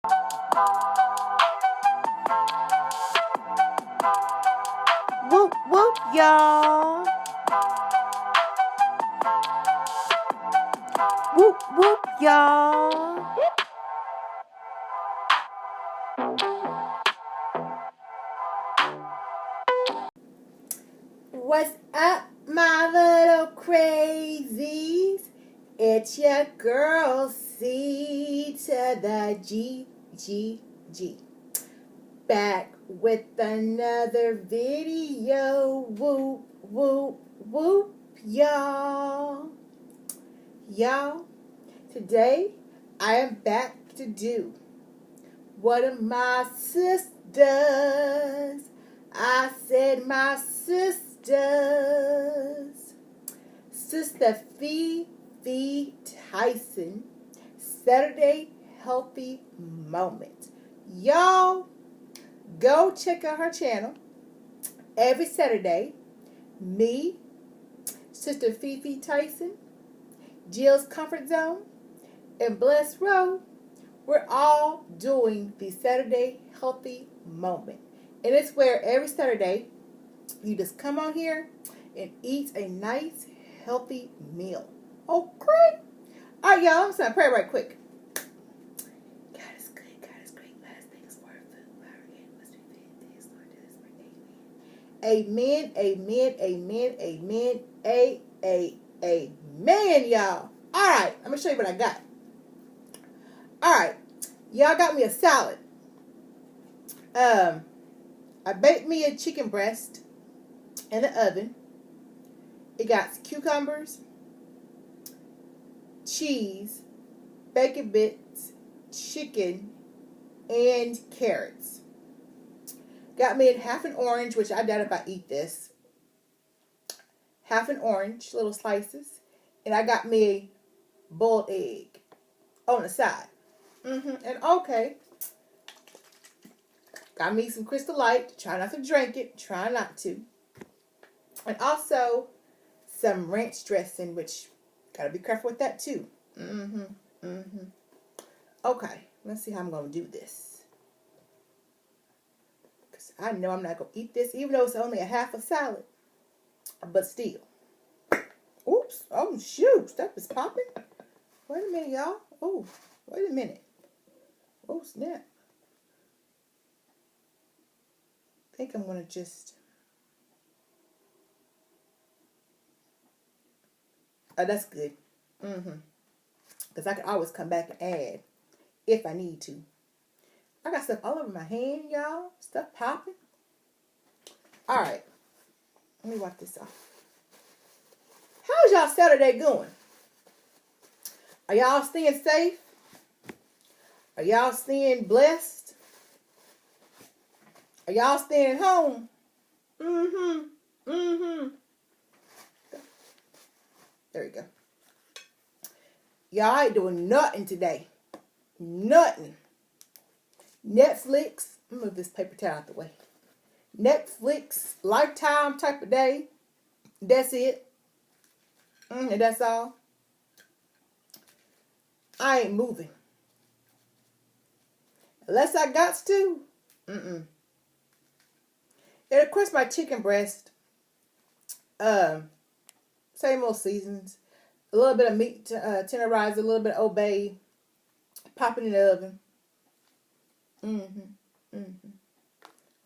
Whoop whoop, y'all. Whoop whoop, y'all. What's up, my little crazies? It's your girl C to the G. Back with another video. Whoop whoop whoop, y'all. Y'all, today I am back to do one of my sisters. I said my sisters. Sista Fefe Tyson, Saturday Healthy Moments. Y'all, go check out her channel every Saturday. Me, Sista Fefe Tyson, Jill's Comfort Zone, and Bless Row, we're all doing the Saturday Healthy Moment. And it's where every Saturday you just come on here and eat a nice healthy meal. Okay? Alright, y'all, I'm just going to pray right quick. God is good, God is great. Last thing is word food. Power again, must be fed. This Lord, to this bring. Amen, amen, amen, amen, y'all. Alright, I'm going to show you what I got. Alright, y'all got me a salad. I baked me a chicken breast in the oven. It got cucumbers, cheese, bacon bits, chicken, and carrots. Got me half an orange, which I doubt if I eat this. Half an orange, little slices. And I got me a boiled egg on the side. And okay. Got me some Crystal Light. Try not to drink it. Try not to. And also some ranch dressing, which gotta be careful with that too. Okay, let's see how I'm gonna do this. Because I know I'm not gonna eat this, even though it's only a half a salad. But still. Oops. Oh shoot. Stuff is popping. Wait a minute, y'all. Oh, wait a minute. Oh, snap. I think I'm gonna just... Oh, that's good. Because I can always come back and add if I need to. I got stuff all over my hand, y'all. Stuff popping. Alright. Let me wipe this off. How's y'all Saturday going? Are y'all staying safe? Are y'all staying blessed? Are y'all staying at home? There you go. Y'all ain't doing nothing today. Nothing. Netflix. Let me move this paper towel out the way. Netflix, Lifetime type of day. That's it. And that's all. I ain't moving. Unless I got to. And of course my chicken breast. Same old seasons. A little bit of meat tenderized, a little bit of Old Bay. Popping in the oven.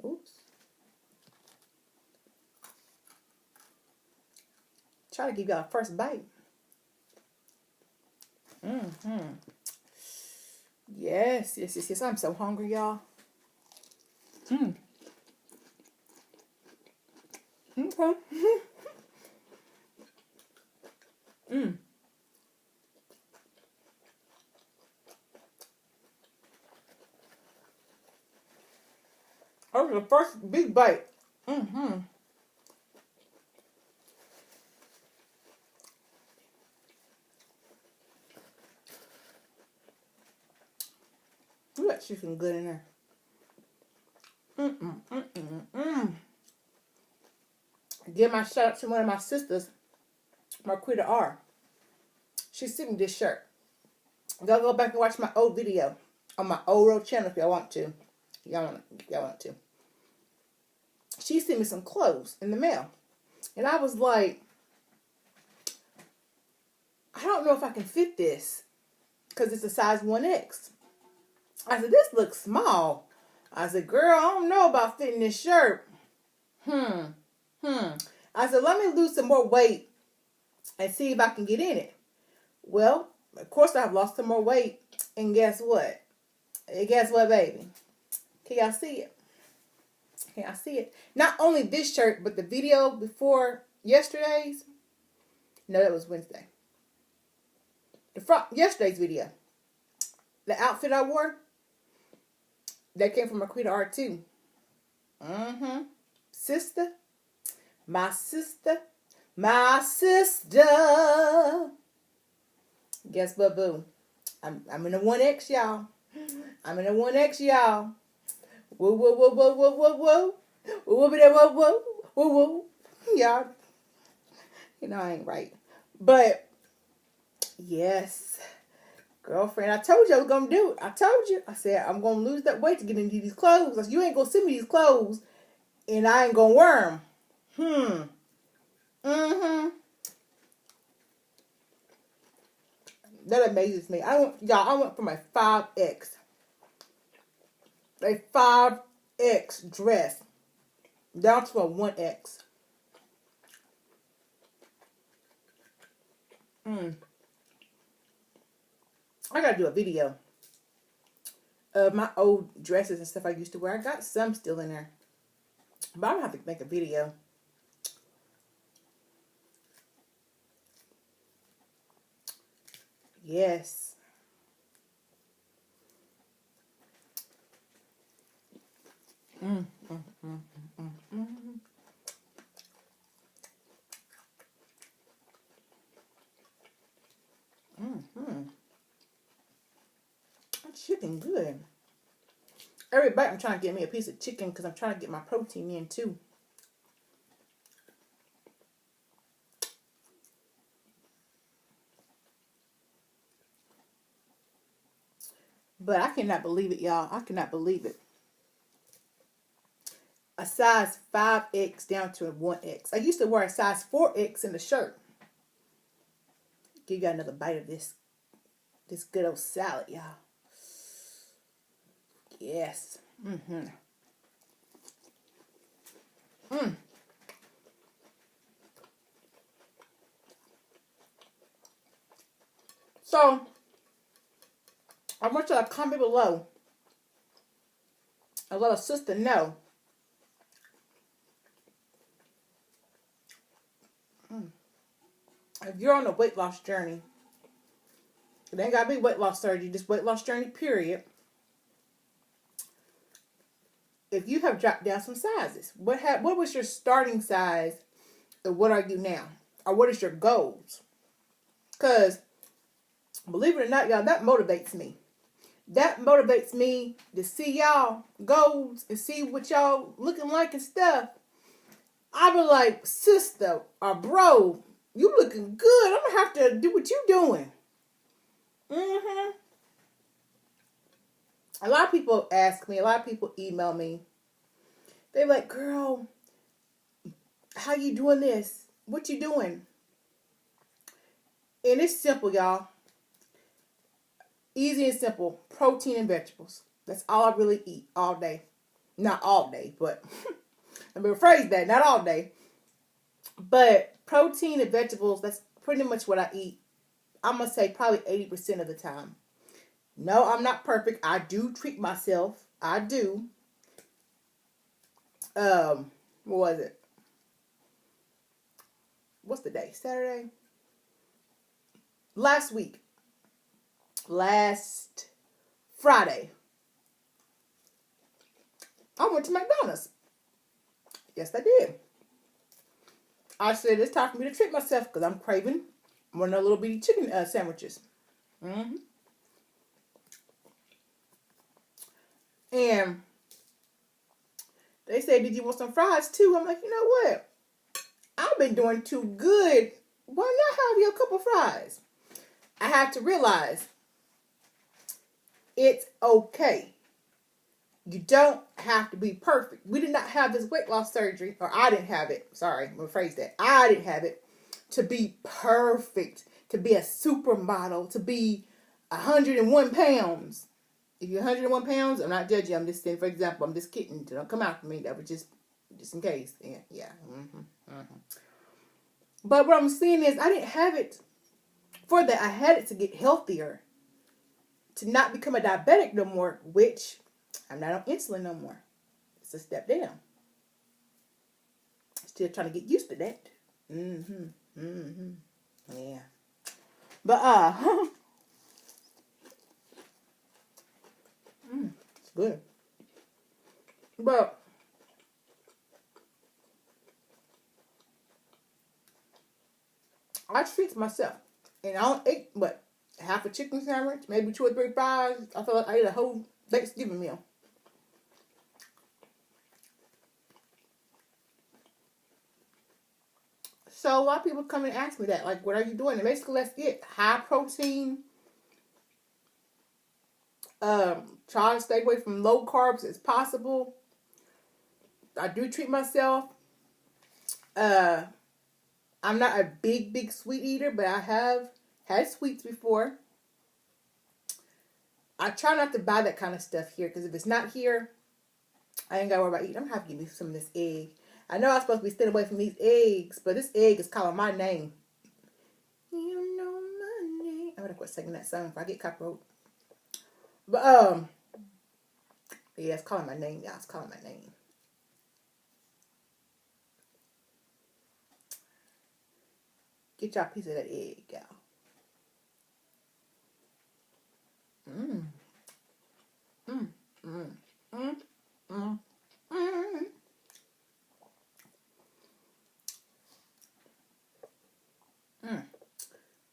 Oops. Try to give y'all a first bite. Yes. I'm so hungry, y'all. Okay. That was the first big bite. Ooh, that chicken good in there. Give my shout out to one of my sisters, Marquita R. She sent me this shirt. Go back and watch my old video. on my old channel if y'all want to. Y'all want to. She sent me some clothes in the mail. And I was like, I don't know if I can fit this. Because it's a size 1X. I said, this looks small. I said, girl, I don't know about fitting this shirt. I said, let me lose some more weight and see if I can get in it. Well, of course I've lost some more weight. And guess what? Guess what, baby? Can y'all see it? Can y'all see it? Not only this shirt, but the video before yesterday's. No, that was Wednesday. Yesterday's video. The outfit I wore, that came from Marquita Art too. Sister. My sister. My sister. Guess what, boo? I'm in a 1X, y'all. I'm in a 1X, y'all. Woo, woo, woo, woo, woo, woo, woo. Woo, woo, woo, woo, woo. Y'all, you know I ain't right. But, yes. Girlfriend, I told you I was going to do it. I told you. I said, I'm going to lose that weight to get into these clothes. I said, you ain't going to send me these clothes, and I ain't going to wear them. That amazes me. I went from a 5X. A 5X dress down to a 1X. I gotta do a video of my old dresses and stuff I used to wear. I got some still in there, but I'm gonna have to make a video. Yes. Chicken good. Every bite I'm trying to get me a piece of chicken because I'm trying to get my protein in too. But I cannot believe it, y'all. I cannot believe it. A size 5X down to a 1X. I used to wear a size 4X in the shirt. Give you another bite of this good old salad, y'all. Yes. So, I want you to comment below and let a sister know if you're on a weight loss journey. It ain't gotta be weight loss surgery, just weight loss journey, period. If you have dropped down some sizes, what was your starting size, and what are you now, or what is your goals? Because believe it or not, y'all, that motivates me. That motivates me to see y'all goals and see what y'all looking like and stuff. I be like, sister or bro, you looking good. I'm gonna have to do what you doing. A lot of people ask me, a lot of people email me. They're like, girl, how you doing this? What you doing? And it's simple, y'all. Easy and simple. Protein and vegetables. That's all I really eat all day. Not all day, but let me rephrase that. Not all day. But protein and vegetables, that's pretty much what I eat. I'm going to say probably 80% of the time. No, I'm not perfect. I do treat myself. I do. What was it? What's the day? Saturday? Last Friday, I went to McDonald's. Yes, I did. I said it's time for me to treat myself because I'm craving one of the little bitty chicken sandwiches. And they said, did you want some fries too? I'm like, you know what? I've been doing too good. Why not have you a couple fries? I had to realize It's okay. You don't have to be perfect. We did not have this weight loss surgery, or I didn't have it. Sorry, I'm going to phrase that. I didn't have it to be perfect, to be a supermodel, to be 101 pounds. If you're 101 pounds, I'm not judging. I'm just saying, for example, I'm just kidding. Don't come after me. That was just in case. Yeah. But what I'm saying is, I didn't have it for that. I had it to get healthier, to not become a diabetic no more, which I'm not on insulin no more. It's a step down. Still trying to get used to that. Yeah. But it's good. But I treat myself, and I don't eat what, half a chicken sandwich, maybe 2 or 3 fries. I feel like I ate a whole Thanksgiving meal. So a lot of people come and ask me that, like, what are you doing? And basically, let's get high protein. Try to stay away from low carbs as possible. I do treat myself. I'm not a big sweet eater, but I have had sweets before. I try not to buy that kind of stuff here, because if it's not here, I ain't got to worry about eating. I'm going to have to give me some of this egg. I know I'm supposed to be staying away from these eggs, but this egg is calling my name. You know my name. I'm going to quit singing that song if I get copyright. But, yeah, it's calling my name. Yeah, it's calling my name. Get y'all a piece of that egg, y'all.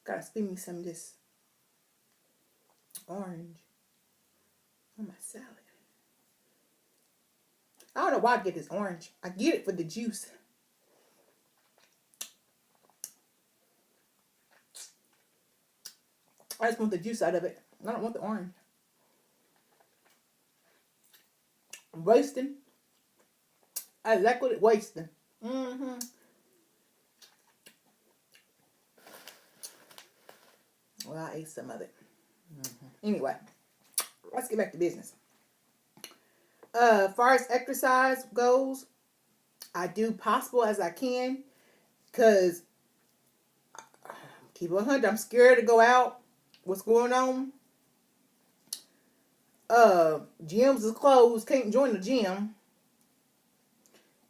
Gotta squeeze me some of this orange on my salad. I don't know why I get this orange. I get it for the juice. I just want the juice out of it. I don't want the orange. Wasting. I like what it wasting. Well, I ate some of it. Anyway, let's get back to business. As far as exercise goes, I do possible as I can, because keep it 100. I'm scared to go out. What's going on? Gyms is closed. Can't join the gym.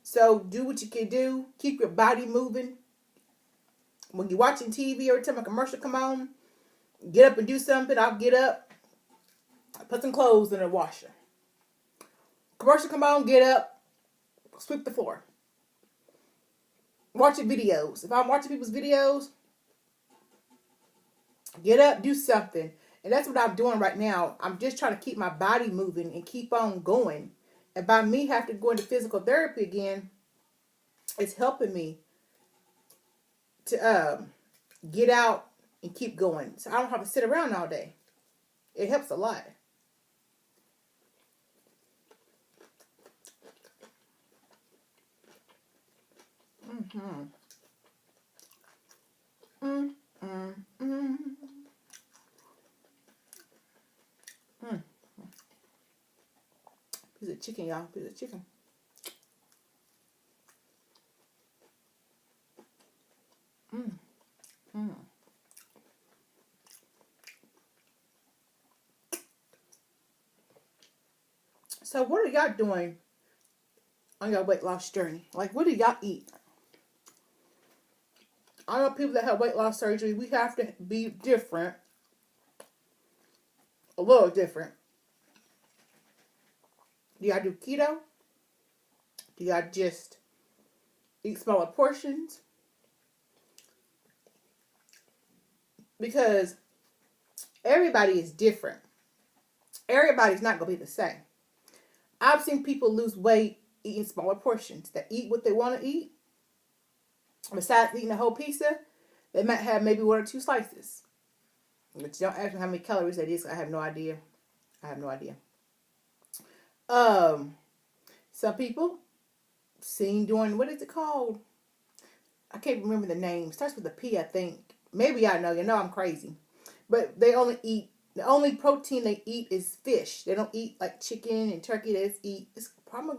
So do what you can do. Keep your body moving. When you're watching TV, every time a commercial come on, get up and do something. I'll get up, put some clothes in the washer. Commercial come on, get up, sweep the floor. Watching videos. If I'm watching people's videos, get up, do something. And that's what I'm doing right now. I'm just trying to keep my body moving and keep on going. And by me having to go into physical therapy again, it's helping me to get out and keep going. So I don't have to sit around all day. It helps a lot. Piece of chicken, y'all. Piece of chicken. So what are y'all doing on your weight loss journey? Like, what do y'all eat? I know people that have weight loss surgery, we have to be different. A little different. Do y'all do keto? Do y'all just eat smaller portions? Because everybody is different. Everybody's not going to be the same. I've seen people lose weight eating smaller portions. That eat what they want to eat. Besides eating a whole pizza, they might have maybe 1 or 2 slices. But don't ask me how many calories that is. I have no idea. I have no idea. Um, some people seen doing, what is it called? I can't remember the name. It starts with a P, I think. Maybe I know. You know I'm crazy. But they only eat, the only protein they eat is fish. They don't eat like chicken and turkey. They just eat, it's parma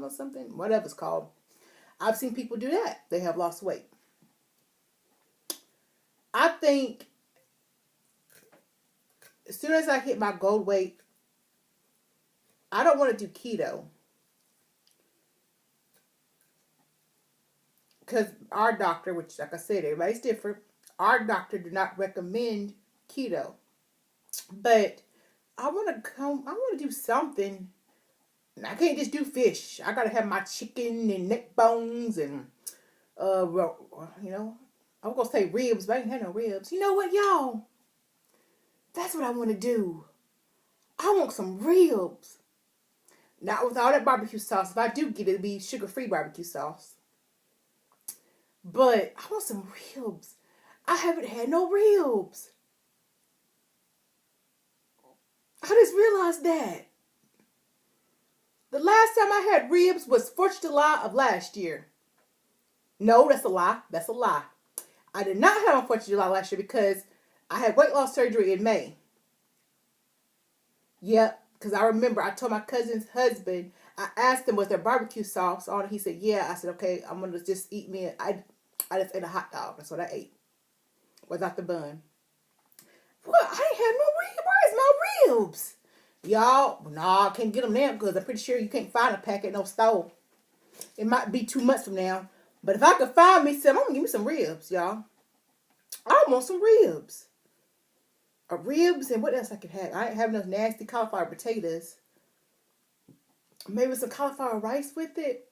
something, whatever it's called. I've seen people do that. They have lost weight. I think as soon as I hit my goal weight, I don't want to do keto. Because our doctor, which like I said, everybody's different. Our doctor do not recommend keto. But I want to do something. I can't just do fish. I gotta have my chicken and neck bones and you know, I was gonna say ribs, but I ain't had no ribs. You know what, y'all? That's what I want to do. I want some ribs. Not with all that barbecue sauce. If I do get it, it'll be sugar-free barbecue sauce. But I want some ribs. I haven't had no ribs. I just realized that. The last time I had ribs was 4th of July of last year. No, that's a lie. That's a lie. I did not have on 4th of July last year because I had weight loss surgery in May. Yep, because I remember I told my cousin's husband, I asked him was there barbecue sauce on it. He said, yeah. I said, okay, I'm going to just eat me. I just ate a hot dog. That's what I ate. Without the bun. Well, I ain't had no ribs. Where's my ribs? Y'all, nah, I can't get them now because I'm pretty sure you can't find a pack at no store. It might be 2 months from now. But if I could find me some, I'm going to give me some ribs, y'all. I want some ribs. Ribs and what else I could have. I ain't having those nasty cauliflower potatoes. Maybe some cauliflower rice with it.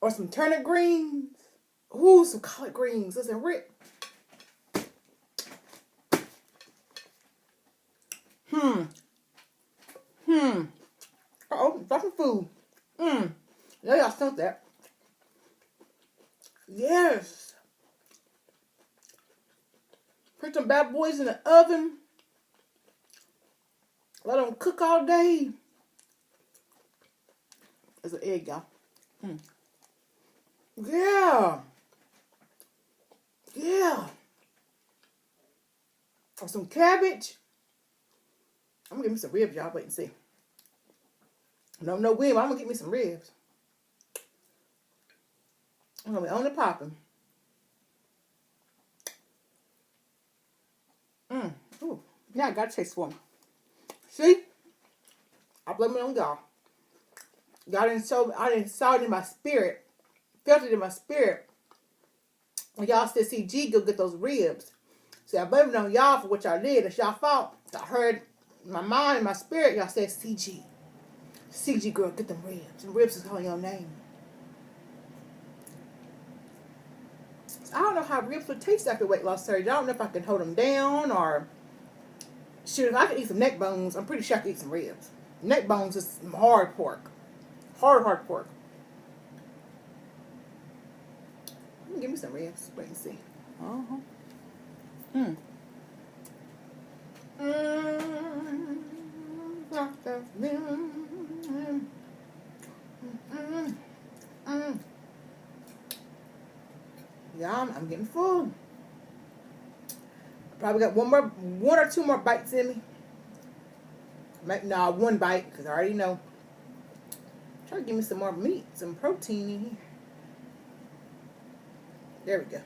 Or some turnip greens. Ooh, some collard greens. Listen, rib. Uh-oh, dropping food. Yeah, y'all smelled that. Yes. Put some bad boys in the oven. Let them cook all day. There's an egg, y'all. Yeah. Yeah. Or some cabbage. I'm going to give me some ribs, y'all. Wait and see. No rib. I'm going to get me some ribs. I'm going to be on the popping. Ooh. Now I got to taste for me. See? I blame it on y'all. Y'all didn't show, I didn't saw it in my spirit. Felt it in my spirit. When y'all said, CG, go get those ribs. See, I blame it on y'all for what y'all did. It's y'all fault. I heard in my mind, in my spirit, y'all said, CG. CG, girl, get them ribs. And ribs is calling your name. I don't know how ribs would taste after weight loss surgery. I don't know if I can hold them down or... Shoot, if I could eat some neck bones, I'm pretty sure I could eat some ribs. Neck bones is some hard pork. Hard pork. Give me some ribs. Wait and see. Yum, I'm getting full. Probably got one or two more bites in me. No, one bite, because I already know. Try to give me some more meat, some protein in here. There we go.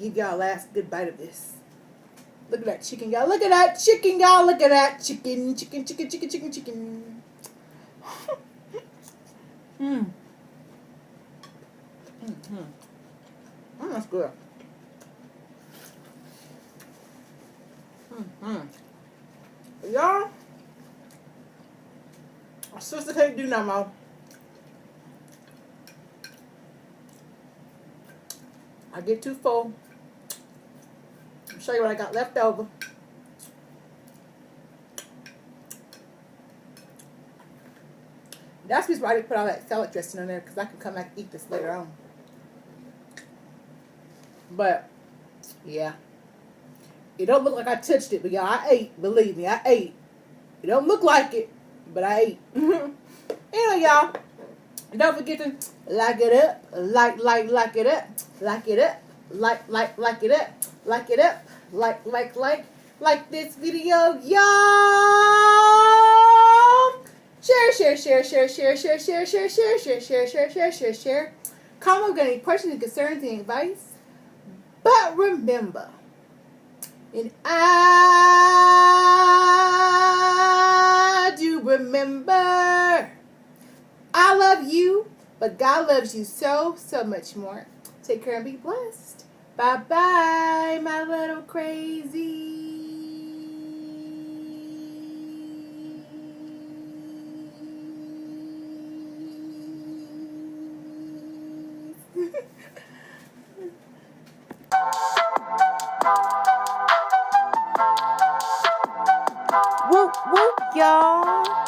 Give y'all a last good bite of this. Look at that chicken, y'all. Look at that chicken, y'all. Look at that chicken. That's good. Y'all, my sister can't do no more. I get too full. I'll show you what I got left over. That's the reason why I didn't put all that salad dressing on there, because I can come back and eat this later on. But, yeah. It don't look like I touched it, but y'all, I ate. Believe me, I ate. It don't look like it, but I ate. Anyway, y'all, don't forget to like it up, like it up, like it up, like it up, like it up, like this video, y'all. Share. Comment with any questions and concerns and advice. But remember, and I do remember, I love you, but God loves you so much more. Take care and be blessed. Bye-bye, my little crazy. Whoop, whoop, y'all.